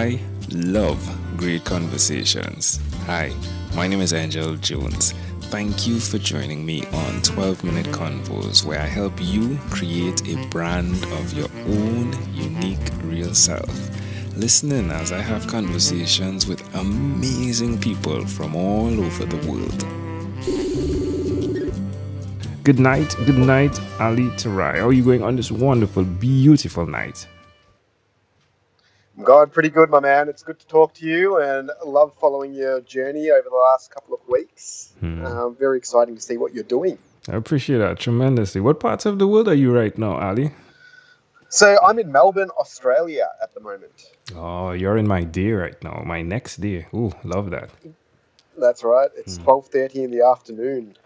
I love great conversations. Hi, my name is Angel Jones. Thank you for joining me on 12-Minute Convos, where I help you create a brand of your own unique real self. Listen in as I have conversations with amazing people from all over the world. Good night, Ali Terai. How are you going on this wonderful, beautiful night? I'm going pretty good, my man. It's good to talk to you, and I love following your journey over the last couple of weeks. Very exciting to see what you're doing. I appreciate that tremendously. What parts of the world are you right now, Ali? So I'm in Melbourne, Australia at the moment. Oh, you're in my day right now, my next day. Ooh, love that. That's right. It's 12:30 in the afternoon.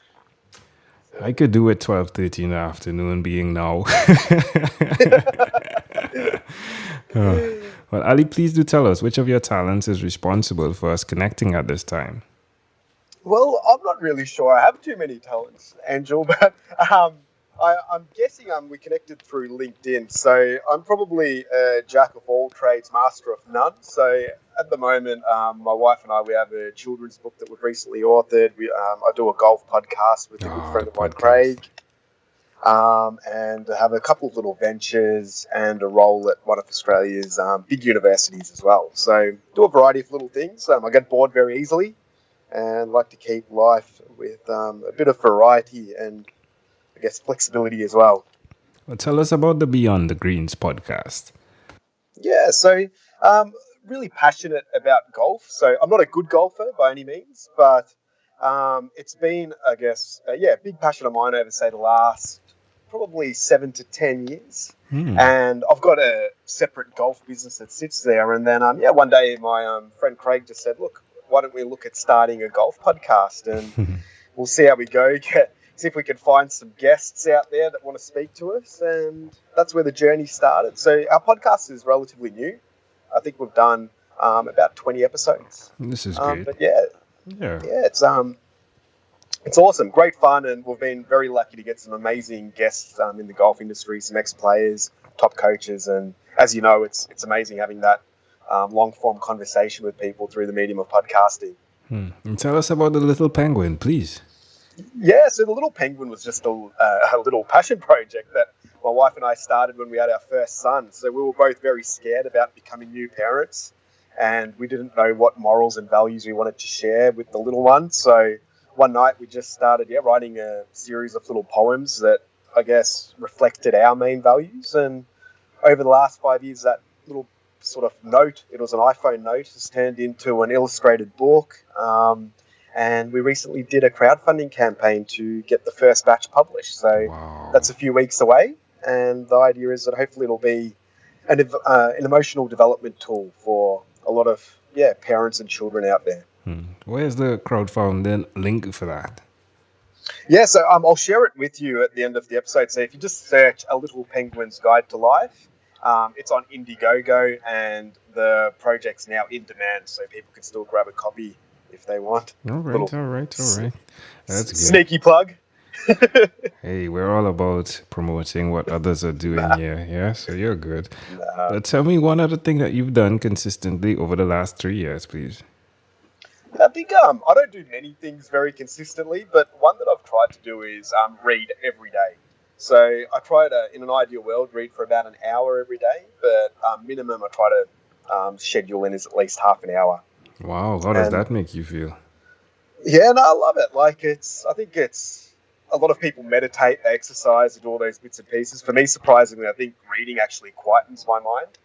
I could do it 12:30 in the afternoon, being now. Well, Ali, please do tell us which of your talents is responsible for us connecting at this time. Well, I'm not really sure I have too many talents, Angel, but I'm guessing we connected through LinkedIn. So I'm probably a jack of all trades, master of none. So at the moment, my wife and I, we have a children's book that we've recently authored. I do a golf podcast with a good friend of mine, Craig, and have a couple of little ventures and a role at one of Australia's big universities as well. So do a variety of little things. I get bored very easily and like to keep life with a bit of variety and I guess flexibility as well. Well, tell us about the Beyond the Greens podcast. Yeah, so really passionate about golf. So I'm not a good golfer by any means, but it's been, I guess, a big passion of mine over, say, the last probably 7 to 10 years. And I've got a separate golf business that sits there. And then, one day my friend Craig just said, look, why don't we look at starting a golf podcast and we'll see how we go. See if we can find some guests out there that want to speak to us. And that's where the journey started. So our podcast is relatively new. I think we've done about 20 episodes. This is great. But it's awesome. Great fun. And we've been very lucky to get some amazing guests in the golf industry, some ex-players, top coaches. And as you know, it's amazing having that long-form conversation with people through the medium of podcasting. And tell us about the Little Penguin, please. Yeah, so the Little Penguin was just a little passion project that my wife and I started when we had our first son. So we were both very scared about becoming new parents, and we didn't know what morals and values we wanted to share with the little one. So one night we just started writing a series of little poems that I guess reflected our main values. And over the last 5 years, that little sort of note, it was an iPhone note, has turned into an illustrated book. And we recently did a crowdfunding campaign to get the first batch published. So That's a few weeks away. And the idea is that hopefully it'll be an emotional development tool for a lot of parents and children out there. Where's the crowdfunding link for that? Yeah, so I'll share it with you at the end of the episode. So if you just search A Little Penguin's Guide to Life, it's on Indiegogo, and the project's now in demand, so people can still grab a copy if they want. All right. That's good. Sneaky plug. Hey, we're all about promoting what others are doing here. Yeah, so you're good. But tell me one other thing that you've done consistently over the last 3 years, please. I think I don't do many things very consistently, but one that I've tried to do is read every day. So I try to, in an ideal world, read for about an hour every day, but minimum I try to schedule in is at least half an hour. Wow, how does that make you feel? Yeah, no, I love it. I think it's a lot of people meditate, they exercise, they do all those bits and pieces. For me, surprisingly, I think reading actually quietens my mind.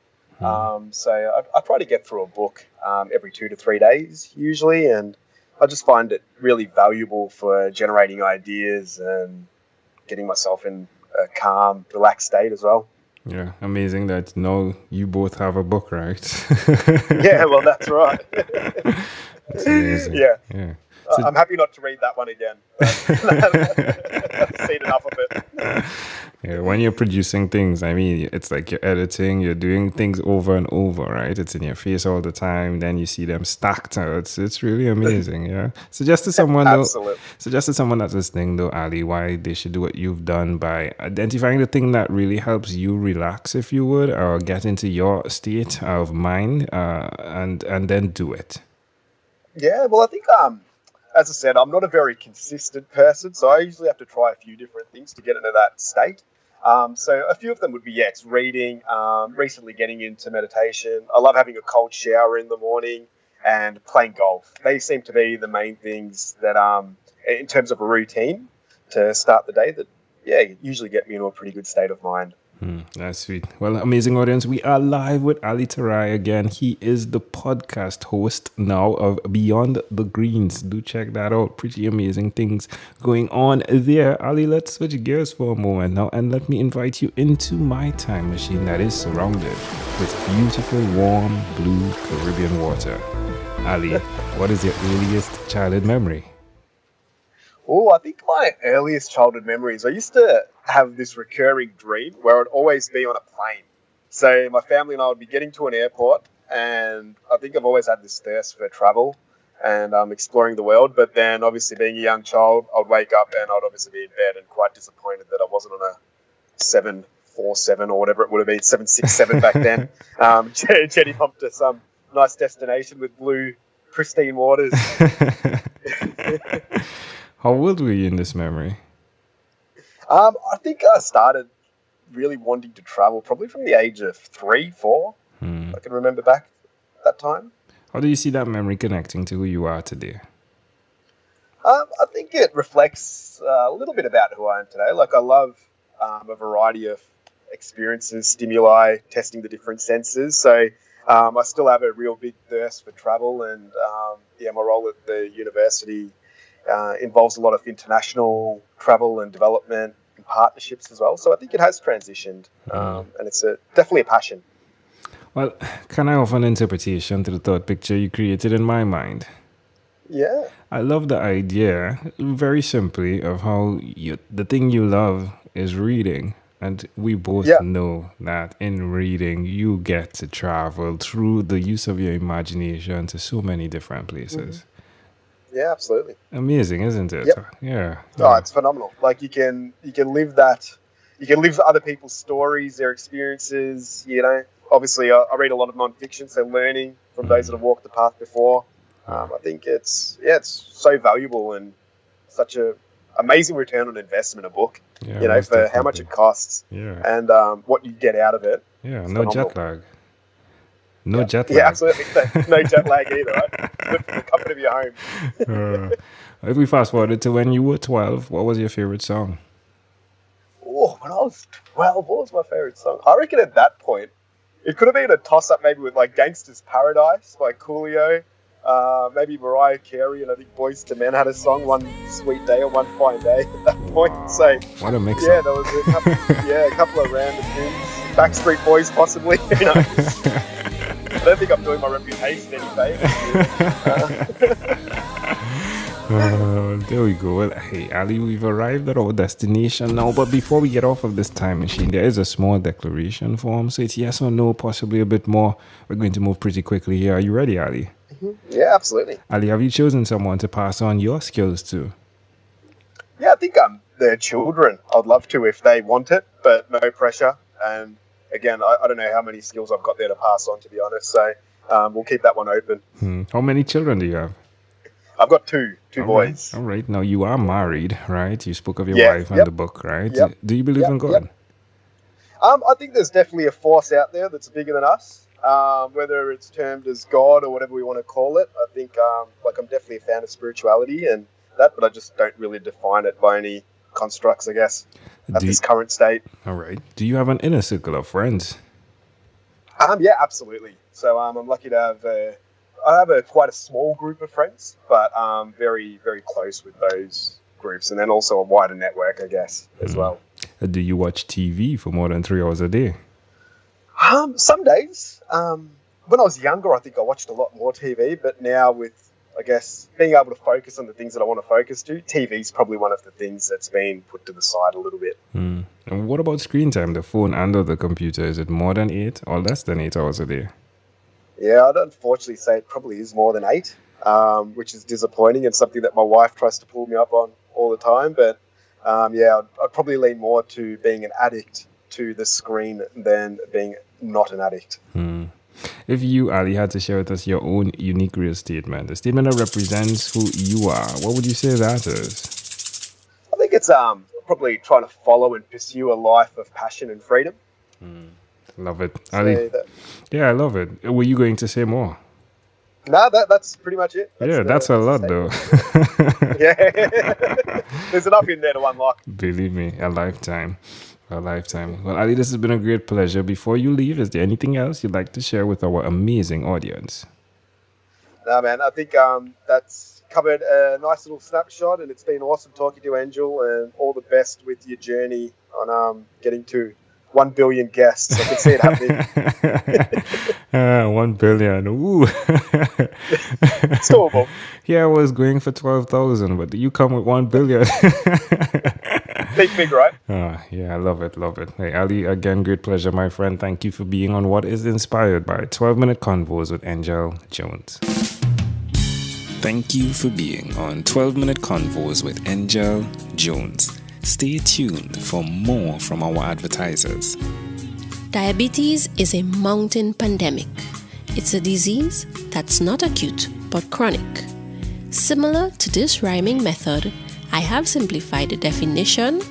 So I try to get through a book every 2 to 3 days usually, and I just find it really valuable for generating ideas and getting myself in a calm, relaxed state as well. Yeah, amazing that now you both have a book, right? Yeah, well, that's right. That's amazing. Yeah. So, I'm happy not to read that one again. I've seen enough of it. yeah, when you're producing things, I mean, it's like you're editing, you're doing things over and over, right? It's in your face all the time. Then you see them stacked. It's really amazing. Yeah. Suggest to someone though, Absolutely. suggest to someone that's listening though, Ali, why they should do what you've done by identifying the thing that really helps you relax, if you would, or get into your state of mind, and then do it. Yeah, well, I think, as I said, I'm not a very consistent person, so I usually have to try a few different things to get into that state. So a few of them would be, it's reading, recently getting into meditation. I love having a cold shower in the morning and playing golf. They seem to be the main things that, in terms of a routine to start the day, that, usually get me into a pretty good state of mind. That's sweet. Well, amazing audience. We are live with Ali Terai again. He is the podcast host now of Beyond the Greens. Do check that out. Pretty amazing things going on there. Ali, let's switch gears for a moment now and let me invite you into my time machine that is surrounded with beautiful, warm, blue Caribbean water. Ali, what is your earliest childhood memory? Oh, I think my earliest childhood memories, I used to have this recurring dream where I'd always be on a plane. So my family and I would be getting to an airport, and I think I've always had this thirst for travel and exploring the world. But then obviously being a young child, I'd wake up and I'd obviously be in bed and quite disappointed that I wasn't on a 747 or whatever it would have been, 767 back then, jetting up to some nice destination with blue, pristine waters. How old were you in this memory? I think I started really wanting to travel probably from the age of 3, 4. I can remember back that time. How do you see that memory connecting to who you are today? I think it reflects a little bit about who I am today. Like, I love a variety of experiences, stimuli, testing the different senses. So I still have a real big thirst for travel, and my role at the university involves a lot of international travel and development and partnerships as well. So I think it has transitioned, and it's definitely a passion. Well, can I offer an interpretation to the thought picture you created in my mind? Yeah. I love the idea, very simply, of how the thing you love is reading. And we both know that in reading, you get to travel through the use of your imagination to so many different places. Yeah, absolutely. Amazing, isn't it? Yep. Yeah. Oh, it's phenomenal. Like, you can live that. You can live other people's stories, their experiences. Obviously, I read a lot of nonfiction, so learning from those that have walked the path before. I think it's so valuable and such a amazing return on investment. A book, for definitely. how much it costs, and what you get out of it. Yeah, no jet lag. No jet lag. Yeah, absolutely. No jet lag either, right? Good for the comfort of your home. If we fast forward to when you were 12, what was your favorite song? Oh, when I was 12, what was my favorite song? I reckon at that point, it could have been a toss-up maybe with like Gangsta's Paradise by Coolio, maybe Mariah Carey, and I think Boyz II Men had a song, One Sweet Day or One Fine Day at that point. So what a mix-up. Yeah, there was a couple of random things. Backstreet Boys possibly, I don't think I'm doing my reputation any favours. There we go. Well, hey, Ali, we've arrived at our destination now. But before we get off of this time machine, there is a small declaration form. So it's yes or no, possibly a bit more. We're going to move pretty quickly here. Are you ready, Ali? Yeah, absolutely. Ali, have you chosen someone to pass on your skills to? Yeah, I think their children. I'd love to if they want it, but no pressure. And again, I don't know how many skills I've got there to pass on, to be honest. So we'll keep that one open. How many children do you have? I've got two boys. All right. Now, you are married, right? You spoke of your wife and the book, right? Yep. Do you believe in God? I think there's definitely a force out there that's bigger than us, whether it's termed as God or whatever we want to call it. I think I'm definitely a fan of spirituality and that, but I just don't really define it by any constructs, I guess, at this current state. All right. Do you have an inner circle of friends? Yeah, absolutely. So I'm lucky to have quite a small group of friends, but very, very close with those groups, and then also a wider network, I guess, as well. Do you watch TV for more than 3 hours a day? Some days. When I was younger, I think I watched a lot more TV, but now with I guess, being able to focus on the things that I want to focus to, TV is probably one of the things that's been put to the side a little bit. And what about screen time, the phone and or the computer? Is it more than 8 or less than 8 hours a day? Yeah, I'd unfortunately say it probably is more than 8, which is disappointing and something that my wife tries to pull me up on all the time. But yeah, I'd probably lean more to being an addict to the screen than being not an addict. If you, Ali, had to share with us your own unique real statement, a statement that represents who you are, what would you say that is? I think it's probably trying to follow and pursue a life of passion and freedom. Love it. Ali, yeah, I love it. Were you going to say more? No, that's pretty much it. That's a lot, though. Yeah. There's enough in there to unlock. Believe me, a lifetime. A lifetime. Well, Ali, this has been a great pleasure. Before you leave, is there anything else you'd like to share with our amazing audience? No, man, I think that's covered a nice little snapshot, and it's been awesome talking to Angel, and all the best with your journey on getting to 1 billion guests. I can see it happening. 1 billion. Ooh. It's doable. Yeah, I was going for 12,000, but you come with 1 billion. Big, right? Yeah, I love it. Hey, Ali, again, great pleasure, my friend. Thank you for being on what is inspired by 12-Minute Convos with Angel Jones. Thank you for being on 12-Minute Convos with Angel Jones. Stay tuned for more from our advertisers. Diabetes is a mountain pandemic. It's a disease that's not acute but chronic. Similar to this rhyming method, I have simplified the definition,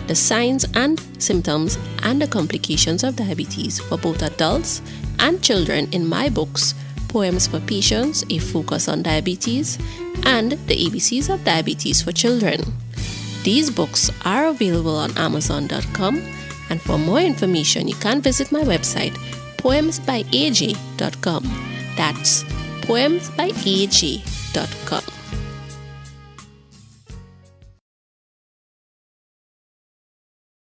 the signs and symptoms, and the complications of diabetes for both adults and children in my books, Poems for Patients, A Focus on Diabetes, and The ABCs of Diabetes for Children. These books are available on Amazon.com, and for more information, you can visit my website, poemsbyaj.com. That's poemsbyaj.com.